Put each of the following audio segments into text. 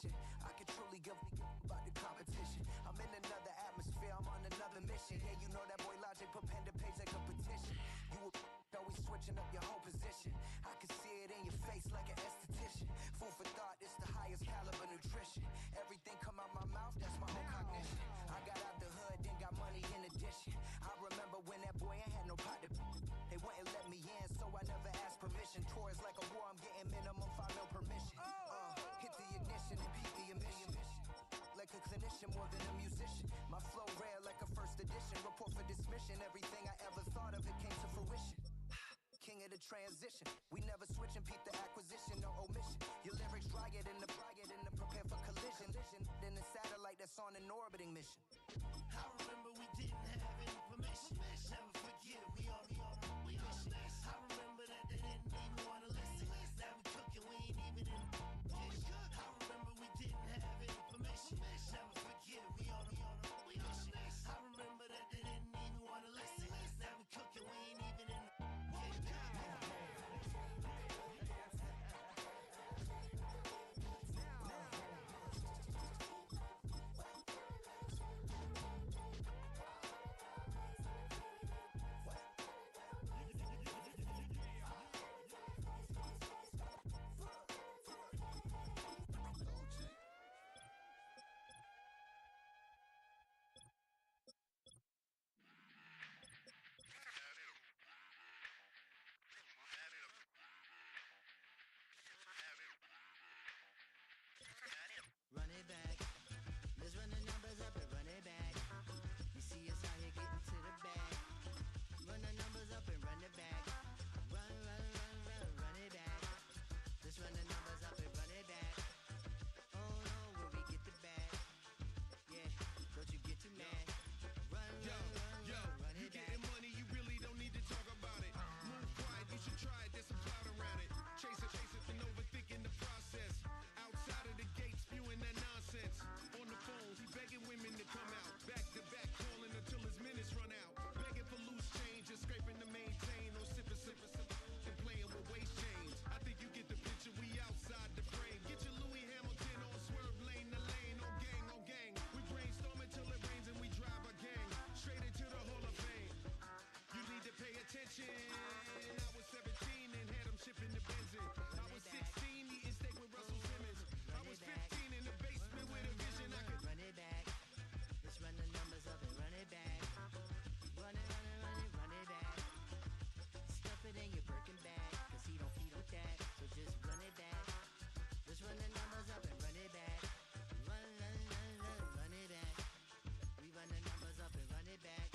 mission. I can truly give about the competition. I'm in another atmosphere, I'm on another mission. Yeah, you know that boy Logic put pen to page like a petition. You always switching up your whole position. I can see it in your face like an esthetician. Food for thought, it's the highest caliber nutrition. Everything come out my mouth, that's my own cognition. I got out the hood, then got money in addition. I remember when that boy ain't had no pot to. They wouldn't let me in, so I never asked permission. Tours like a war, I'm getting minimum 5 mil permission. Hit the ignition and beat the emission. Like a clinician more than a musician. My flow rare like a first edition. Report for dismission. Everything I ever thought of, it came to fruition. King of the transition. We never switch and peep the acquisition, no omission. Your lyrics dry it in the prepare for collision. Then the satellite that's on an orbiting mission. I remember we didn't have any permission. Never forget, we on mission. I remember that they didn't even want to listen. Now we cooking, we ain't even in the kitchen. I remember we didn't have any permission. Never forget, we on mission. I remember that they didn't even want to listen. Now we cooking, we ain't even in the Run it back. Let's run the numbers up and run it back. You see us out here getting to the bag. Run the numbers up and run it back. Run it back. Let's run the numbers up and run it back. Oh no, will we get the bag? Yeah, don't you get too mad. Run it back. You getting money, you really don't need to talk about it. Move quiet, you should try it, there's some cloud around it. Chase it, and overthinking the process. Outside of the gate, spewing that nonsense. On the phone, he begging women to come out. Back to back, calling until his minutes run out. Begging for loose change and scraping to maintain. Or sipping, and playing with waist chains. I think you get the picture, we outside the frame. Get your Louis Hamilton on swerve lane to lane. On gang. We brainstorm until it rains and we drive a gang. Straight into the Hall of Fame. You need to pay attention. I was 17 and had them shipping the benzine. I was 16 eating steak with Russell Simmons. I was 15 in the basement with a vision. I could run it back. Let's run the numbers up and run it back. Run it back. Stuff it in your Birkin bag, cause he don't feed with that. So just run it back. Let's run the numbers up and run it back. Run it back. We run the numbers up and run it back.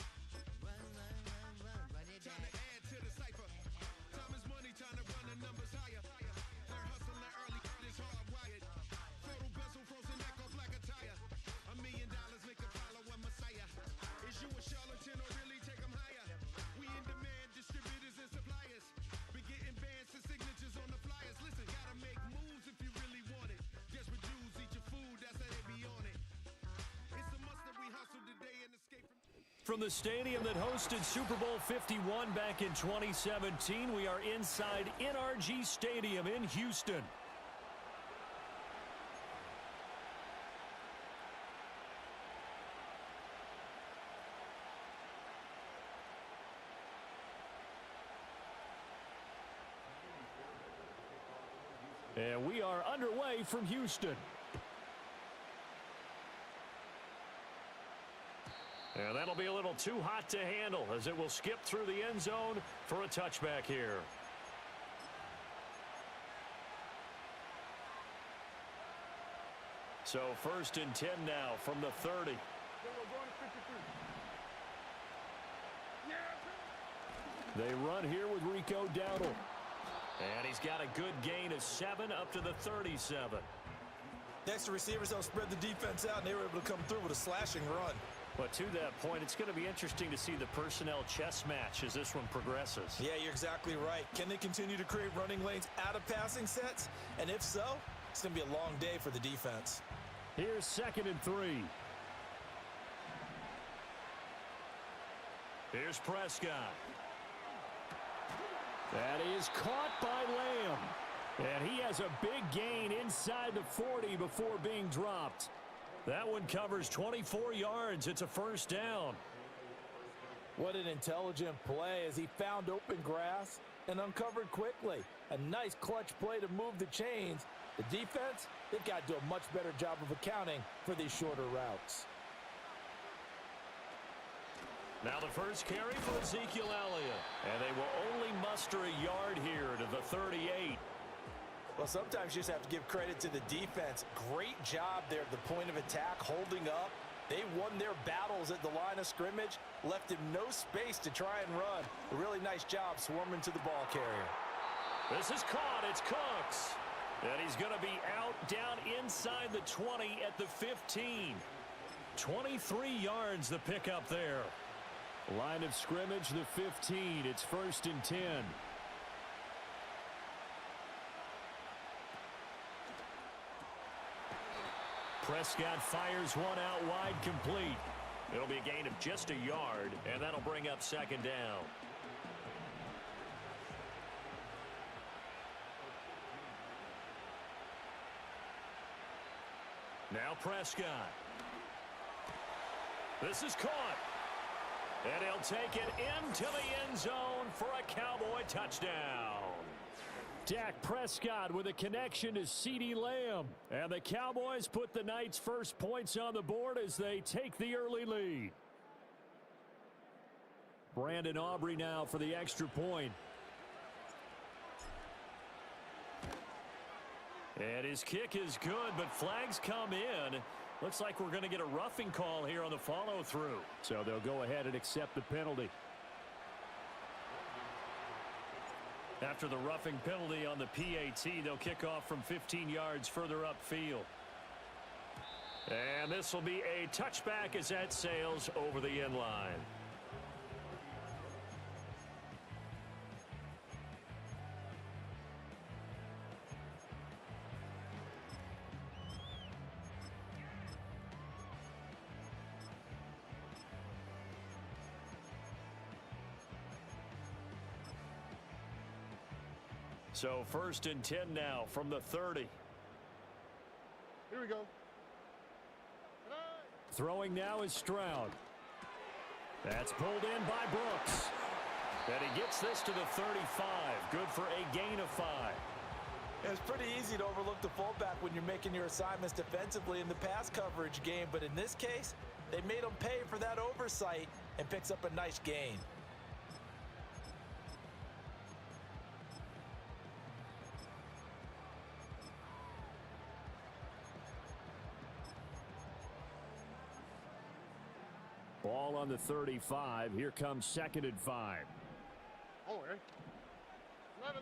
Run it back. Time to add to the cipher. Time is money, time to run the numbers higher. They're hustling early, it's hardwired. Photo bezel, frozen neck off like a tire. $1 million make a follow a messiah. Is you a charlatan or really take them higher? We in demand, distributors and suppliers. Be getting bands and signatures on the flyers. Listen, gotta make moves if you really want it. Desperate Jews eat your food, that's how they be on it. It's a must that we hustle today and escape From the stadium that hosted Super Bowl 51 back in 2017, we are inside NRG Stadium in Houston. And we are underway from Houston. And that'll be a little too hot to handle as it will skip through the end zone for a touchback here. So 1st and 10 now from the 30. They run here with Rico Dowdle. And he's got a good gain of 7 up to the 37. Next, the receivers don't spread the defense out, and they were able to come through with a slashing run. But to that point, it's going to be interesting to see the personnel chess match as this one progresses. Yeah, you're exactly right. Can they continue to create running lanes out of passing sets? And if so, it's going to be a long day for the defense. Here's 2nd and 3. Here's Prescott. That is caught by Lamb. And he has a big gain inside the 40 before being dropped. That one covers 24 yards. It's a first down. What an intelligent play as he found open grass and uncovered quickly. A nice clutch play to move the chains. The defense, they've got to do a much better job of accounting for these shorter routes. Now the first carry for Ezekiel Elliott. And they will only muster a yard here to the 38. Well, sometimes you just have to give credit to the defense. Great job there at the point of attack, holding up. They won their battles at the line of scrimmage, left him no space to try and run. A really nice job swarming to the ball carrier. This is caught. It's Cooks. And he's going to be out down inside the 20 at the 15. 23 yards the pickup there. Line of scrimmage, the 15. It's 1st and 10. Prescott fires one out wide, complete. It'll be a gain of just a yard, and that'll bring up 2nd down. Now Prescott. This is caught. And he'll take it into the end zone for a Cowboy touchdown. Dak Prescott with a connection to CeeDee Lamb. And the Cowboys put the night's first points on the board as they take the early lead. Brandon Aubrey now for the extra point. And his kick is good, but flags come in. Looks like we're going to get a roughing call here on the follow-through. So they'll go ahead and accept the penalty. After the roughing penalty on the PAT, they'll kick off from 15 yards further upfield. And this will be a touchback as that sails over the end line. So 1st and 10 now from the 30. Here we go. Throwing now is Stroud. That's pulled in by Brooks. And he gets this to the 35. Good for a gain of 5. It's pretty easy to overlook the fullback when you're making your assignments defensively in the pass coverage game, but in this case, they made him pay for that oversight and picks up a nice gain. Ball on the 35. Here comes 2nd and 5. Oh, okay. 11.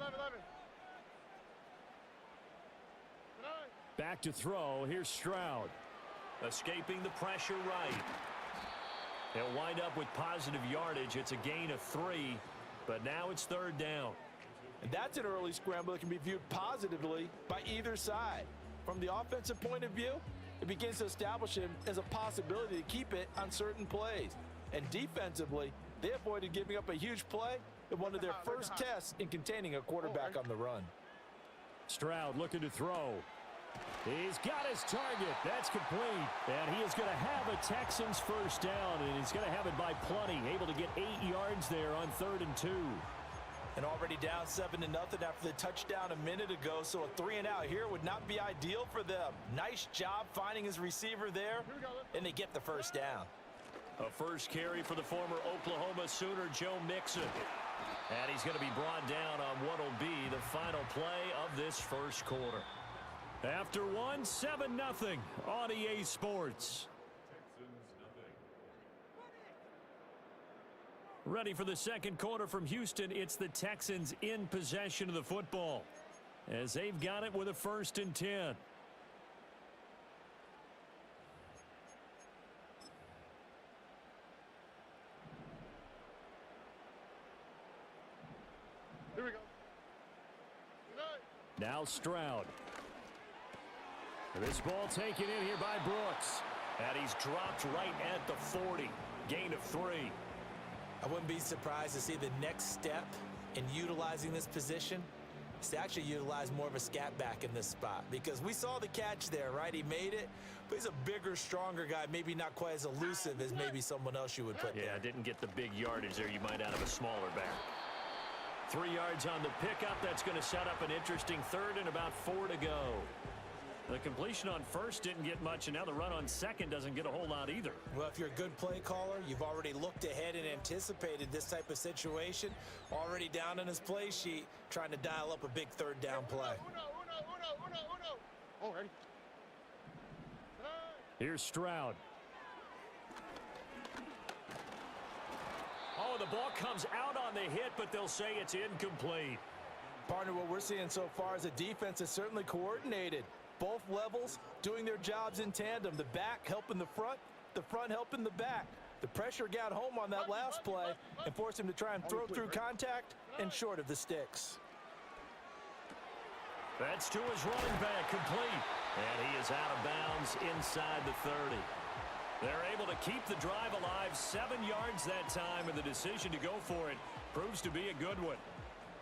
Back to throw. Here's Stroud. Escaping the pressure right. He'll wind up with positive yardage. It's a gain of 3, but now it's 3rd down. And that's an early scramble that can be viewed positively by either side. From the offensive point of view, it begins to establish him as a possibility to keep it on certain plays. And defensively, they avoided giving up a huge play in one of their first tests in containing a quarterback on the run. Stroud looking to throw. He's got his target. That's complete. And he is going to have a Texans first down, and he's going to have it by plenty. Able to get 8 yards there on 3rd and 2. And already down 7-0 after the touchdown a minute ago, so a 3-and-out here would not be ideal for them. Nice job finding his receiver there, and they get the first down. A first carry for the former Oklahoma Sooner, Joe Mixon. And he's going to be brought down on what will be the final play of this first quarter. After 7-0 on EA Sports. Ready for the second quarter from Houston. It's the Texans in possession of the football as they've got it with a 1st and 10. Here we go. Now Stroud. This ball taken in here by Brooks. And he's dropped right at the 40. Gain of 3. I wouldn't be surprised to see the next step in utilizing this position is to actually utilize more of a scat back in this spot, because we saw the catch there, right? He made it, but he's a bigger, stronger guy, maybe not quite as elusive as maybe someone else you would put there. Yeah, didn't get the big yardage there you might out of a smaller back. 3 yards on the pickup. That's going to set up an interesting third and about 4 to go. The completion on first didn't get much, and now the run on second doesn't get a whole lot either. Well, if you're a good play caller, you've already looked ahead and anticipated this type of situation, already down in his play sheet, trying to dial up a big third down play. Oh, ready. Here's Stroud. Oh, the ball comes out on the hit, but they'll say it's incomplete. Partner, what we're seeing so far is the defense is certainly coordinated. Both levels doing their jobs in tandem. The back helping the front helping the back. The pressure got home on that last play and forced him to try and throw through contact and short of the sticks. That's to his running back, complete. And he is out of bounds inside the 30. They're able to keep the drive alive, 7 yards that time, and the decision to go for it proves to be a good one.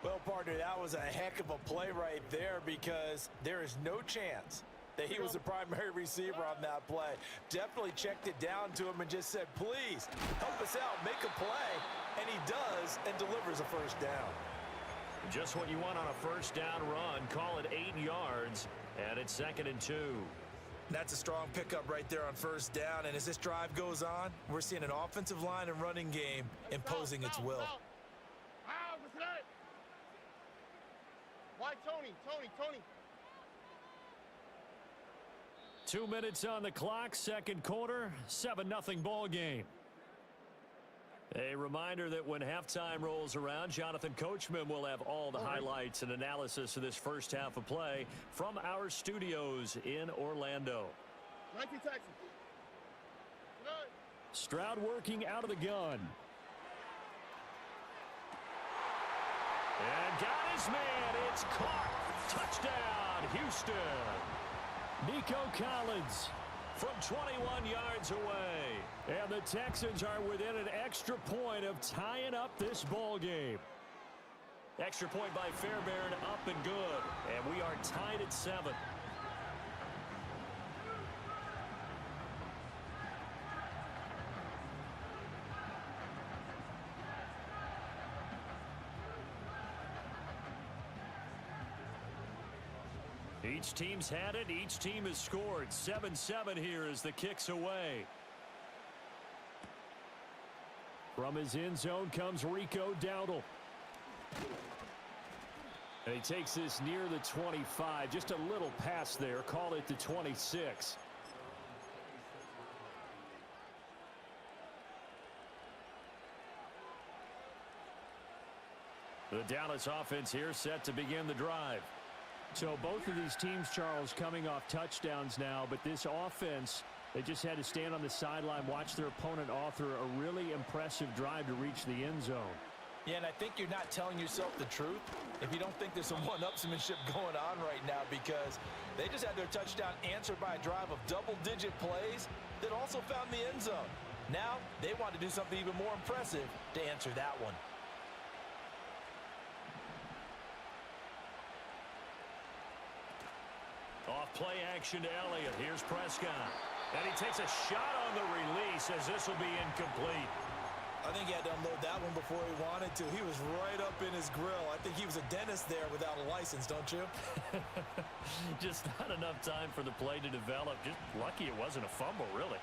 Well, partner, that was a heck of a play right there, because there is no chance that he was the primary receiver on that play. Definitely checked it down to him and just said, please, help us out, make a play. And he does and delivers a first down. Just what you want on a first down run. Call it 8 yards, and it's 2nd and 2. That's a strong pickup right there on first down, and as this drive goes on, we're seeing an offensive line and running game imposing its will. Why Tony? 2 minutes on the clock, second quarter, 7-0 ball game. A reminder that when halftime rolls around, Jonathan Coachman will have all the highlights and analysis of this first half of play from our studios in Orlando. 19 Texas. Stroud working out of the gun. And got his man. It's caught. Touchdown, Houston. Nico Collins from 21 yards away. And the Texans are within an extra point of tying up this ball game. Extra point by Fairbairn, up and good. And we are tied at 7. Each team's had it. Each team has scored. 7-7 here as the kick's away. From his end zone comes Rico Dowdle. And he takes this near the 25. Just a little pass there. Call it the 26. The Dallas offense here set to begin the drive. So both of these teams, Charles, coming off touchdowns now, but this offense, they just had to stand on the sideline, watch their opponent author a really impressive drive to reach the end zone. Yeah, and I think you're not telling yourself the truth if you don't think there's some one-upsmanship going on right now, because they just had their touchdown answered by a drive of double-digit plays that also found the end zone. Now they want to do something even more impressive to answer that one. Off play action to Elliott. Here's Prescott. And he takes a shot on the release as this will be incomplete. I think he had to unload that one before he wanted to. He was right up in his grill. I think he was a dentist there without a license, don't you? Just not enough time for the play to develop. Just lucky it wasn't a fumble, really.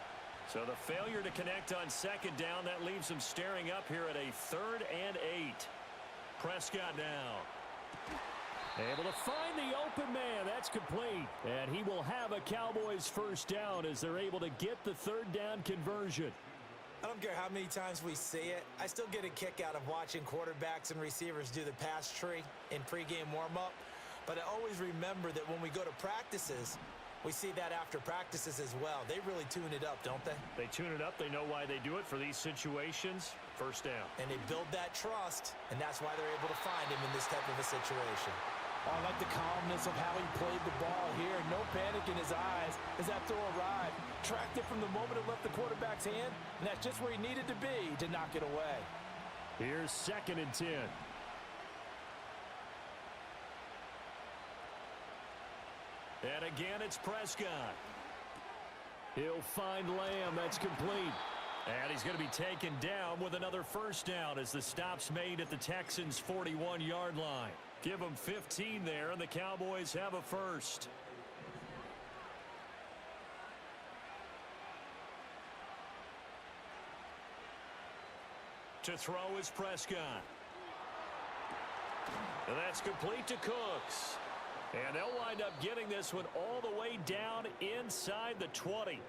So the failure to connect on second down, that leaves him staring up here at a 3rd and 8. Prescott now. Able to find the open man. That's complete. And he will have a Cowboys first down as they're able to get the 3rd down conversion. I don't care how many times we see it. I still get a kick out of watching quarterbacks and receivers do the pass tree in pregame warm-up. But I always remember that when we go to practices, we see that after practices as well. They really tune it up, don't they? They tune it up. They know why they do it for these situations. First down. And they build that trust, and that's why they're able to find him in this type of a situation. Oh, I like the calmness of how he played the ball here. No panic in his eyes as that throw arrived. Tracked it from the moment it left the quarterback's hand, and that's just where he needed to be to knock it away. Here's 2nd and 10. And again, it's Prescott. He'll find Lamb. That's complete. And he's going to be taken down with another first down as the stop's made at the Texans' 41-yard line. Give them 15 there, and the Cowboys have a first. To throw is Prescott. And that's complete to Cooks. And they'll wind up getting this one all the way down inside the 20.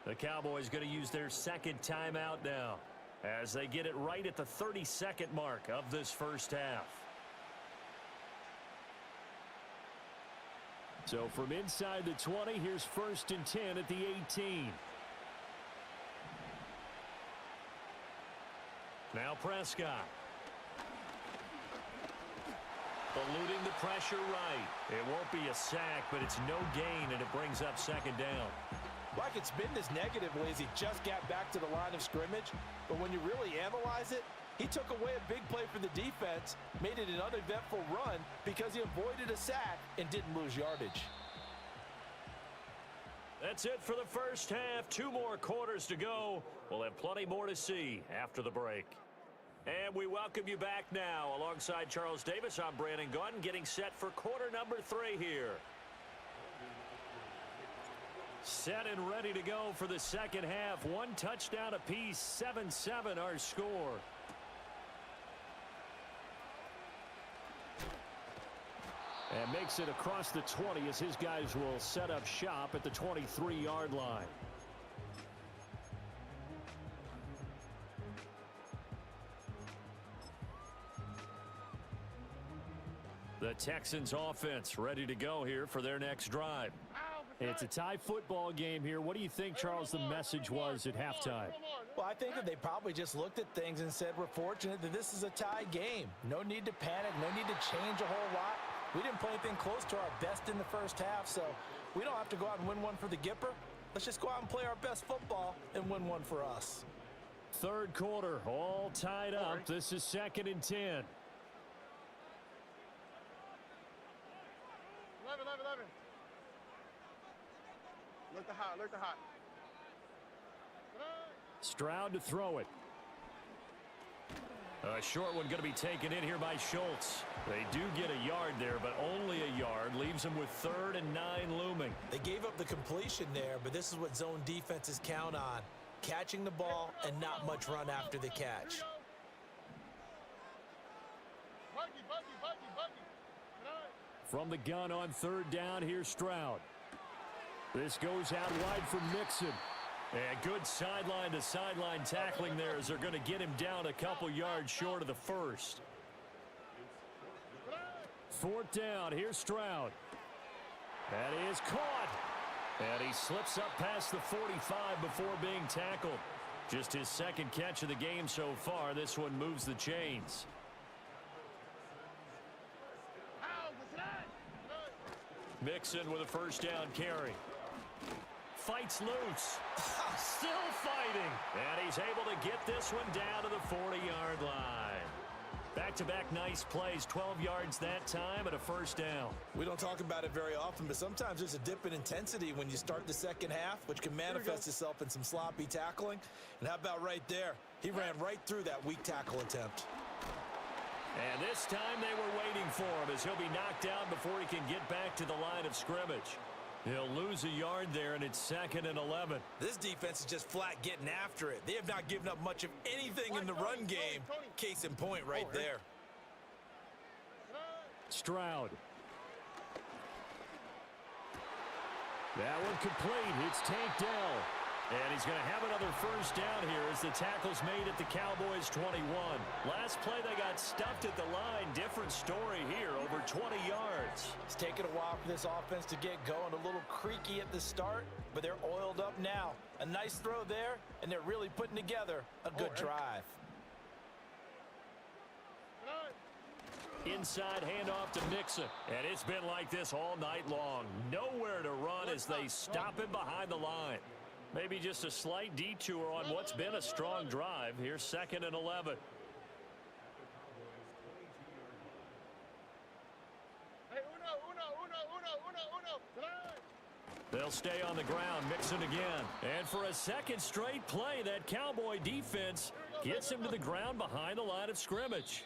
The Cowboys going to use their second timeout now as they get it right at the 32nd mark of this first half. So from inside the 20, here's 1st and 10 at the 18. Now Prescott. Eluding the pressure right. It won't be a sack, but it's no gain, and it brings up second down. Like it's been this negatively as he just got back to the line of scrimmage. But when you really analyze it, he took away a big play for the defense, made it an uneventful run because he avoided a sack and didn't lose yardage. That's it for the first half. 2 more quarters to go. We'll have plenty more to see after the break. And we welcome you back now. Alongside Charles Davis, I'm Brandon Gaudin, getting set for quarter number 3 here. Set and ready to go for the second half. 1 touchdown apiece, 7-7 our score. And makes it across the 20 as his guys will set up shop at the 23-yard line. The Texans offense ready to go here for their next drive. It's a tie football game here. What do you think, Charles, the message was at halftime? Well, I think that they probably just looked at things and said, we're fortunate that this is a tie game. No need to panic, no need to change a whole lot. We didn't play anything close to our best in the first half, so we don't have to go out and win one for the Gipper. Let's just go out and play our best football and win one for us. Third quarter, all tied up. This is 2nd and 10. 11. Look the hot. Stroud to throw it. A short one going to be taken in here by Schultz. They do get a yard there, but only a yard. Leaves them with 3rd and 9 looming. They gave up the completion there, but this is what zone defenses count on. Catching the ball and not much run after the catch. From the gun on 3rd down, here's Stroud. This goes out wide for Mixon. And good sideline-to-sideline tackling there as they're going to get him down a couple yards short of the first. 4th down, here's Stroud. That is caught. And he slips up past the 45 before being tackled. Just his 2nd catch of the game so far. This one moves the chains. Mixon with a first down carry. Fights loose. Still fighting. And he's able to get this one down to the 40-yard line. Back-to-back nice plays, 12 yards that time and a first down. We don't talk about it very often, but sometimes there's a dip in intensity when you start the second half, which can manifest itself in some sloppy tackling. And how about right there? He ran right through that weak tackle attempt. And this time they were waiting for him as he'll be knocked down before he can get back to the line of scrimmage. He'll lose a yard there, and it's 2nd and 11. This defense is just flat getting after it. They have not given up much of anything in the run game. Case in point right there. Stroud. That one complete. It's Tank Dell. And he's going to have another first down here as the tackle's made at the Cowboys' 21. Last play, they got stuffed at the line. Different story here, over 20 yards. It's taken a while for this offense to get going. A little creaky at the start, but they're oiled up now. A nice throw there, and they're really putting together a good drive. Inside handoff to Mixon. And it's been like this all night long. Nowhere to run as they stop him behind the line. Maybe just a slight detour on what's been a strong drive. Here's 2nd and 11. Hey, uno. They'll stay on the ground, Mixon again. And for a second straight play, that Cowboy defense gets him to the ground behind the line of scrimmage.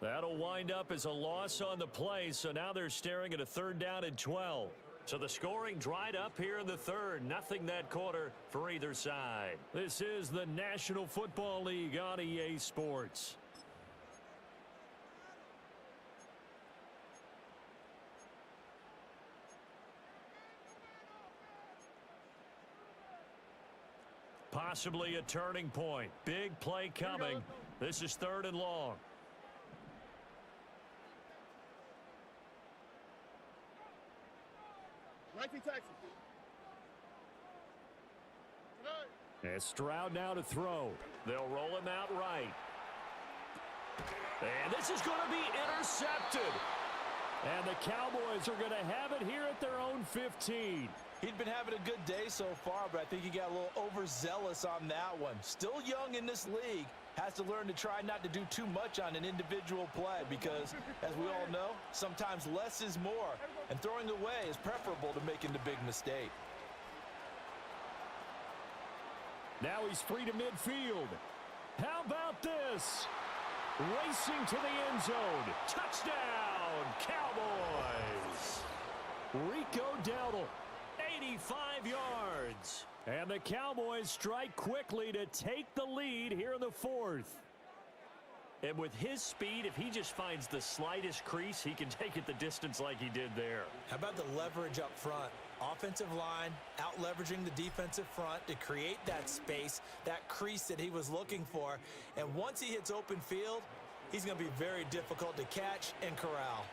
That'll wind up as a loss on the play, so now they're staring at a 3rd down and 12. So the scoring dried up here in the 3rd. Nothing that quarter for either side. This is the National Football League on EA Sports. Possibly a turning point. Big play coming. This is 3rd and long. And Stroud now to throw. They'll roll him out right. And this is going to be intercepted. And the Cowboys are going to have it here at their own 15. He'd been having a good day so far, but I think he got a little overzealous on that one. Still young in this league. Has to learn to try not to do too much on an individual play because, as we all know, sometimes less is more. And throwing away is preferable to making the big mistake. Now he's free to midfield. How about this? Racing to the end zone. Touchdown, Cowboys. Rico Dowdle, 85 yards. And the Cowboys strike quickly to take the lead here in the 4th. And with his speed, if he just finds the slightest crease, he can take it the distance like he did there. How about the leverage up front? Offensive line out leveraging the defensive front to create that space, that crease that he was looking for. And once he hits open field, he's going to be very difficult to catch and corral.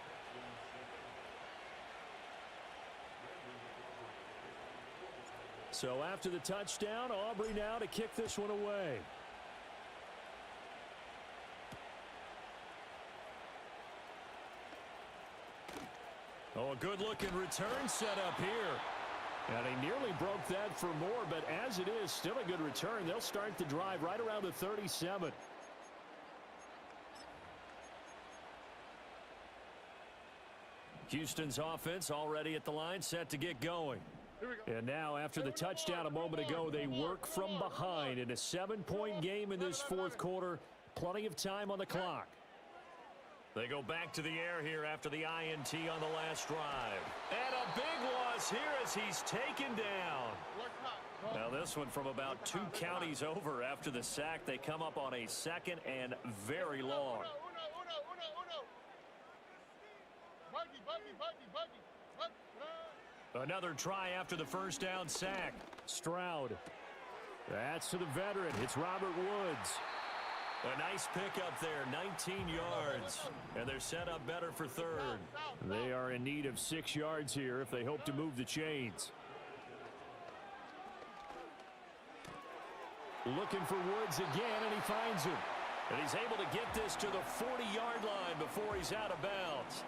So after the touchdown, Aubrey now to kick this one away. Oh, a good-looking return set up here. And he nearly broke that for more, but as it is, still a good return. They'll start the drive right around the 37. Houston's offense already at the line, set to get going. And now, after the touchdown a moment ago, they work from behind in a 7-point game in this 4th quarter. Plenty of time on the clock. They go back to the air here after the INT on the last drive. And a big loss here as he's taken down. Now this one from about 2 counties over after the sack. They come up on a 2nd and very long. Another try after the first down sack. Stroud. That's to the veteran. It's Robert Woods. A nice pickup there, 19 yards. And they're set up better for 3rd. They are in need of 6 yards here if they hope to move the chains. Looking for Woods again, and he finds him. And he's able to get this to the 40-yard line before he's out of bounds.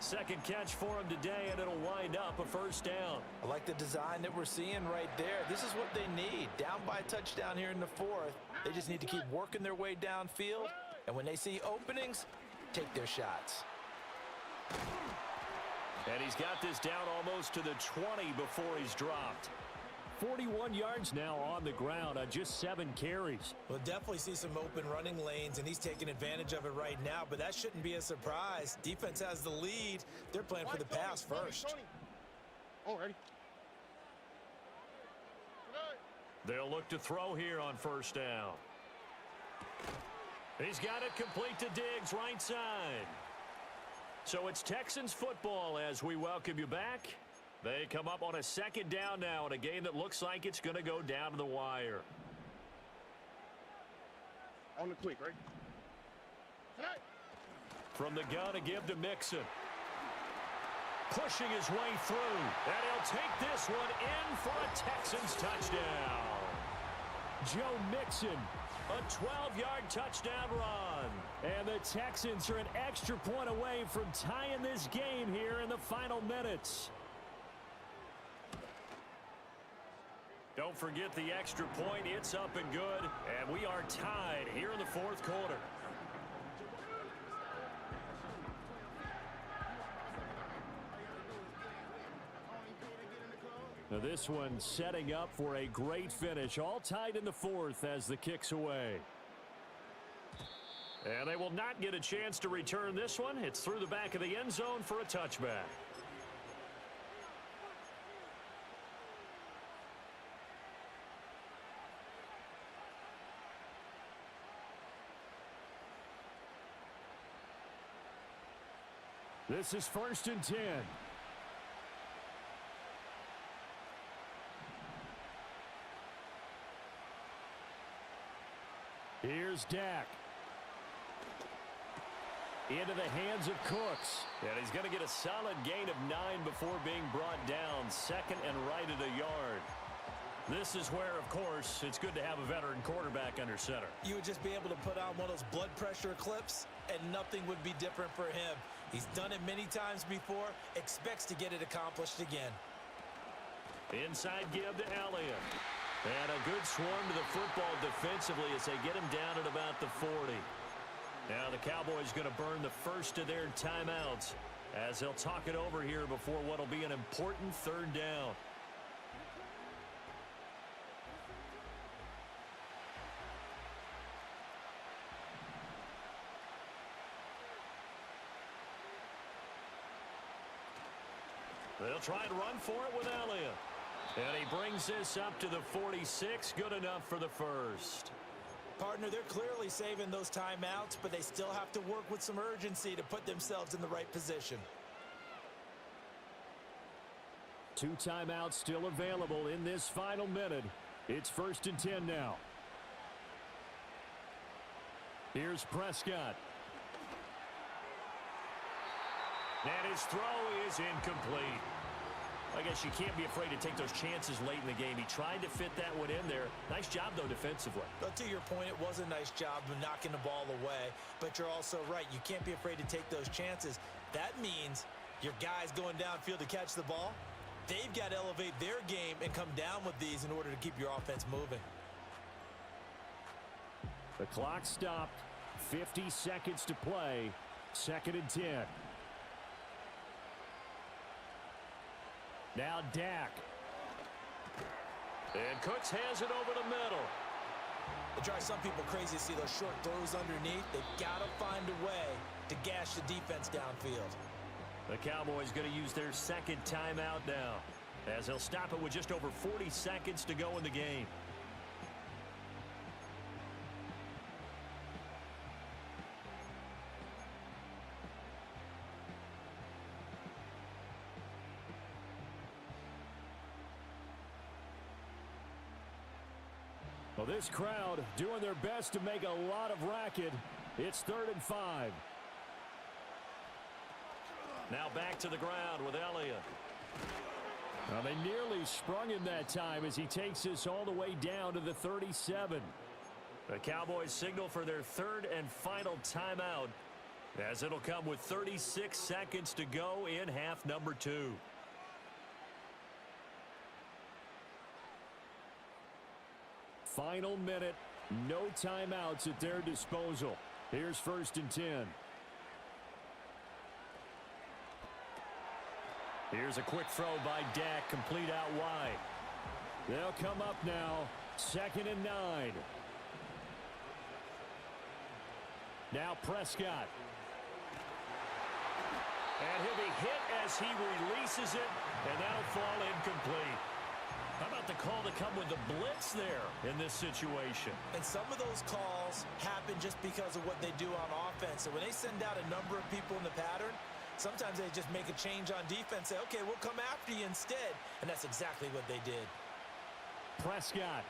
Second catch for him today, and it'll wind up a first down. I like the design that we're seeing right there. This is what they need. Down by a touchdown here in the 4th. They just need to keep working their way downfield. And when they see openings, take their shots. And he's got this down almost to the 20 before he's dropped. 41 yards now on the ground on just 7 carries. We'll definitely see some open running lanes, and he's taking advantage of it right now, but that shouldn't be a surprise. Defense has the lead. They're playing for the pass first. They'll look to throw here on first down. He's got it complete to Diggs, right side. So it's Texans football as we welcome you back. They come up on a 2nd down now in a game that looks like it's going to go down to the wire. On the quick, right? From the gun, a give to Mixon. Pushing his way through. And he'll take this one in for a Texans touchdown. Joe Mixon, a 12-yard touchdown run. And the Texans are an extra point away from tying this game here in the final minutes. Don't forget the extra point. It's up and good. And we are tied here in the 4th quarter. Now this one setting up for a great finish. All tied in the fourth as the kick's away. And they will not get a chance to return this one. It's through the back of the end zone for a touchback. This is 1st and 10. Here's Dak. Into the hands of Cooks. And he's going to get a solid gain of 9 before being brought down. 2nd and right at a yard. This is where, of course, it's good to have a veteran quarterback under center. You would just be able to put on one of those blood pressure clips, and nothing would be different for him. He's done it many times before, expects to get it accomplished again. Inside give to Elliott. And a good swarm to the football defensively as they get him down at about the 40. Now the Cowboys going to burn the first of their timeouts as they'll talk it over here before what will be an important 3rd down. They'll try and run for it with Elliott. And he brings this up to the 46. Good enough for the first. Partner, they're clearly saving those timeouts, but they still have to work with some urgency to put themselves in the right position. 2 timeouts still available in this final minute. It's 1st and 10 now. Here's Prescott. And his throw is incomplete. I guess you can't be afraid to take those chances late in the game. He tried to fit that one in there. Nice job, though, defensively. But to your point, it was a nice job of knocking the ball away. But you're also right. You can't be afraid to take those chances. That means your guys going downfield to catch the ball, they've got to elevate their game and come down with these in order to keep your offense moving. The clock stopped. 50 seconds to play. 2nd and 10. Now Dak. And Cooks has it over the middle. It drives some people crazy to see those short throws underneath. They've got to find a way to gash the defense downfield. The Cowboys going to use their 2nd timeout now, as they'll stop it with just over 40 seconds to go in the game. Well, this crowd doing their best to make a lot of racket. It's 3rd and 5. Now back to the ground with Elliott. Well, they nearly sprung him that time as he takes this all the way down to the 37. The Cowboys signal for their 3rd and final timeout, as it'll come with 36 seconds to go in half number 2. Final minute, no timeouts at their disposal. Here's 1st and 10. Here's a quick throw by Dak, complete out wide. They'll come up now, 2nd and 9. Now Prescott. And he'll be hit as he releases it, and that'll fall incomplete. How about the call to come with the blitz there in this situation? And some of those calls happen just because of what they do on offense. And when they send out a number of people in the pattern, sometimes they just make a change on defense, say, okay, we'll come after you instead. And that's exactly what they did. Prescott.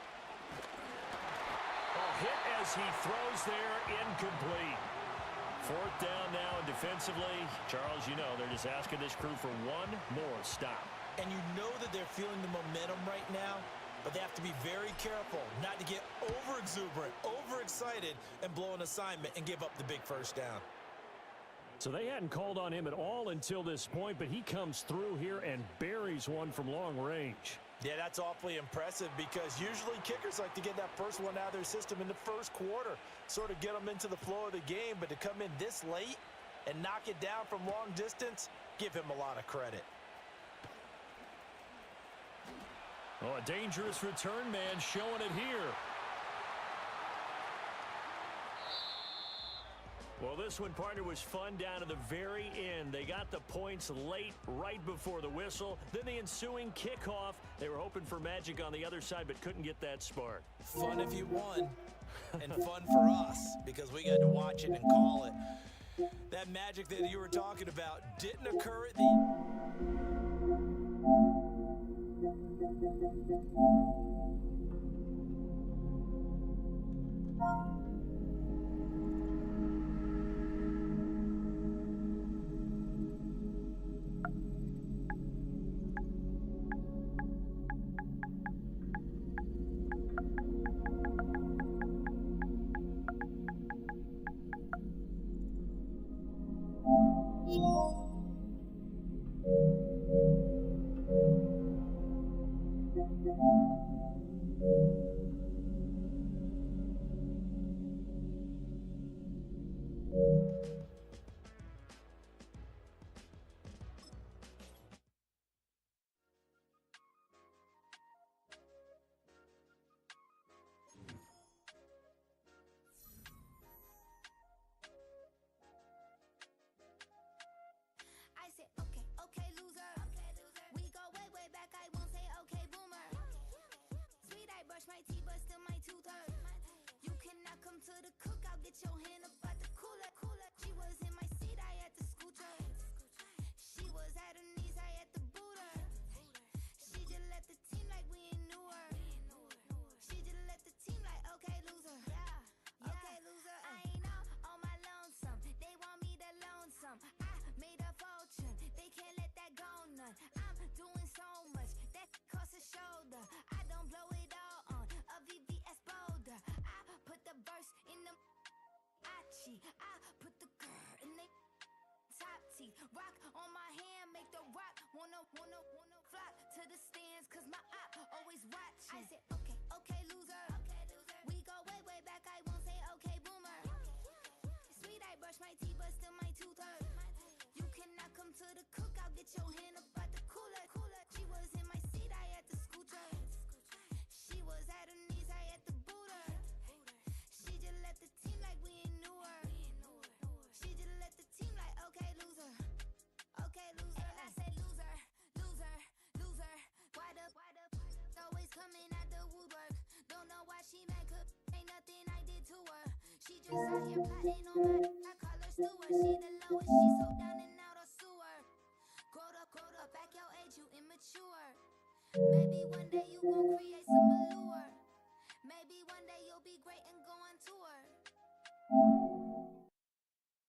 Oh, hit as he throws there, incomplete. 4th down now, and defensively, Charles, you know, they're just asking this crew for one more stop. And you know that they're feeling the momentum right now, but they have to be very careful not to get over-exuberant, overexcited, and blow an assignment and give up the big 1st down. So they hadn't called on him at all until this point, but he comes through here and buries one from long range. Yeah, that's awfully impressive because usually kickers like to get that first one out of their system in the 1st quarter, sort of get them into the flow of the game, but to come in this late and knock it down from long distance, give him a lot of credit. Oh, a dangerous return man showing it here. Well, this one, partner, was fun down to the very end. They got the points late, right before the whistle. Then the ensuing kickoff. They were hoping for magic on the other side, but couldn't get that spark. Fun if you won, and fun for us because we got to watch it and call it. That magic that you were talking about didn't occur at the... I said, okay, okay, loser. We go way, way back. I won't say okay, boomer. Sweet, I brush my teeth, but still my tooth hurt. You cannot come to the cookout, get your hand up out the cooler. She was in my seat, I had to scoot her. She was at her knees, I had to boot her. She just left the team like we ain't knew her. She just left the team like, okay, loser. Yeah, okay, loser. I ain't on my lonesome. They want me to loan some. I made a fortune. They can't let that go none. I'm doing so much that costs a shoulder. I don't blow it all on a VVS boulder. I put the verse in the Achi. I put the girl in the top teeth. Rock on my hand, make the rock wanna flock to the stands, cause my op always watching. I said, okay, okay, loser. We go way, way back. I won't say okay, boomer. Sweet, I brush my teeth, but still my tooth hurt. You cannot come to the cookout, get your hand up out the cooler. She was in my seat, I had to scoot her. She was at her knees, I had to boot her. She just left the team like we ain't knew her. She just left the team like, okay, loser. Okay, loser. And I said, loser, loser, loser. Why the always coming out the woodwork? Don't know why she mad, cause ain't nothing I did to her. She just out here plotting on my, I call her steward. She the lowest, she so down and out of sewer. Growed up, back your age, you immature. Maybe one day you gon' create some allure. Maybe one day you'll be great and go on tour.